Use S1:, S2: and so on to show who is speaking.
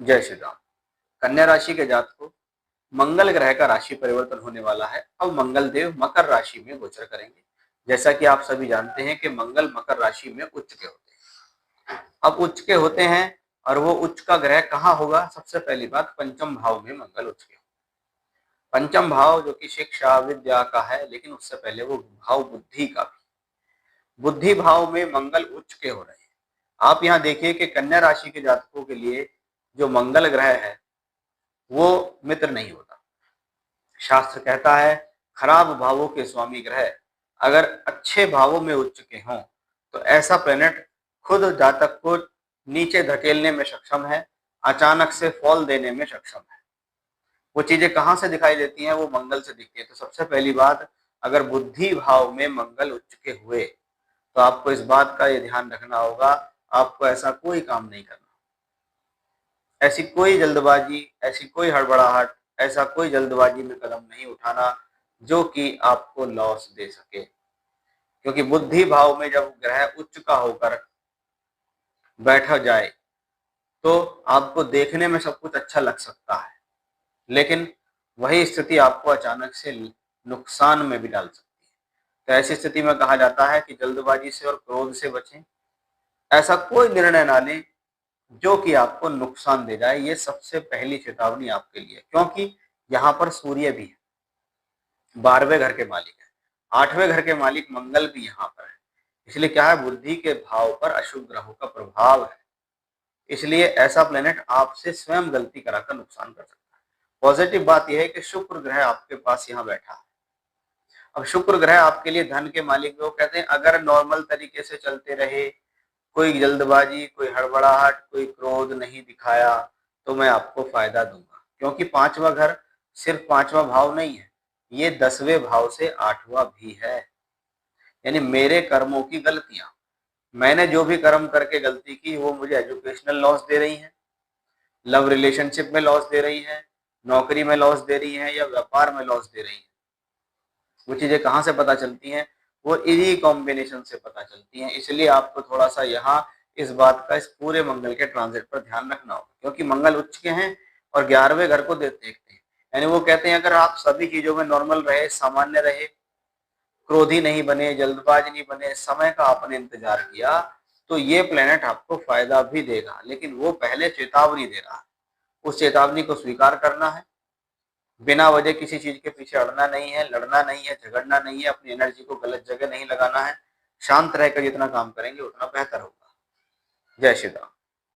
S1: जय श्री राम। कन्या राशि के जातक को मंगल ग्रह का राशि परिवर्तन होने वाला है। अब मंगल देव मकर राशि में गोचर करेंगे। जैसा कि आप सभी जानते हैं कि मंगल मकर राशि में उच्च के होते हैं। अब उच्च के होते हैं और वो उच्च का ग्रह कहाँ होगा? सबसे पहली बात, पंचम भाव में मंगल उच्च के। पंचम भाव जो कि शिक्षा विद्या का है, लेकिन उससे पहले वो भाव बुद्धि का भी। बुद्धि भाव में मंगल उच्च के हो रहे हैं। आप यहाँ देखिए कि कन्या राशि के जातकों के लिए जो मंगल ग्रह है वो मित्र नहीं होता। शास्त्र कहता है खराब भावों के स्वामी ग्रह अगर अच्छे भावों में उच्च के हों तो ऐसा प्लेनेट खुद जातक को नीचे धकेलने में सक्षम है, अचानक से फॉल देने में सक्षम है। वो चीजें कहाँ से दिखाई देती हैं? वो मंगल से दिखती है। तो सबसे पहली बात, अगर बुद्धि भाव में मंगल उच्च के हुए तो आपको इस बात का ये ध्यान रखना होगा, आपको ऐसा कोई काम नहीं करना, ऐसी कोई जल्दबाजी, ऐसी कोई हड़बड़ाहट, ऐसा कोई जल्दबाजी में कदम नहीं उठाना जो कि आपको लॉस दे सके। क्योंकि बुद्धि भाव में जब ग्रह उच्च का होकर बैठा जाए तो आपको देखने में सब कुछ अच्छा लग सकता है, लेकिन वही स्थिति आपको अचानक से नुकसान में भी डाल सकती है। तो ऐसी स्थिति में कहा जाता है कि जल्दबाजी से और क्रोध से बचें। ऐसा कोई निर्णय ना लें जो कि आपको नुकसान दे जाए। ये सबसे पहली चेतावनी आपके लिए, क्योंकि यहाँ पर सूर्य भी है, 12वें घर के मालिक है, 8वें घर के मालिक मंगल भी यहाँ पर है। इसलिए क्या है, बुद्धि के भाव पर अशुभ ग्रहों का प्रभाव है। इसलिए ऐसा प्लेनेट आपसे स्वयं गलती कराकर नुकसान कर सकता है। पॉजिटिव बात यह है कि शुक्र ग्रह आपके पास यहाँ बैठा है। अब शुक्र ग्रह आपके लिए धन के मालिक, वो कहते हैं अगर नॉर्मल तरीके से चलते रहे, कोई जल्दबाजी, कोई हड़बड़ाहट, कोई क्रोध नहीं दिखाया तो मैं आपको फायदा दूंगा। क्योंकि 5वां घर सिर्फ 5वां भाव नहीं है, ये 10वें भाव से 8वां भी है। यानी मेरे कर्मों की गलतियां, मैंने जो भी कर्म करके गलती की वो मुझे एजुकेशनल लॉस दे रही है, लव रिलेशनशिप में लॉस दे रही है, नौकरी में लॉस दे रही है या व्यापार में लॉस दे रही है। वो चीजें कहाँ से पता चलती हैं? वो इन्हीं कॉम्बिनेशन से पता चलती हैं। इसलिए आपको थोड़ा सा यहाँ इस बात का, इस पूरे मंगल के ट्रांजिट पर ध्यान रखना होगा, क्योंकि मंगल उच्च के हैं और 11वें घर को देखते हैं। यानी वो कहते हैं अगर आप सभी चीजों में नॉर्मल रहे, सामान्य रहे, क्रोधी नहीं बने, जल्दबाज नहीं बने, समय का आपने इंतजार किया, तो ये प्लेनेट आपको फायदा भी देगा। लेकिन वो पहले चेतावनी दे रहा है, उस चेतावनी को स्वीकार करना है। बिना वजह किसी चीज के पीछे अड़ना नहीं है, लड़ना नहीं है, झगड़ना नहीं है, अपनी एनर्जी को गलत जगह नहीं लगाना है। शांत रहकर जितना काम करेंगे उतना बेहतर होगा। जय श्री राम।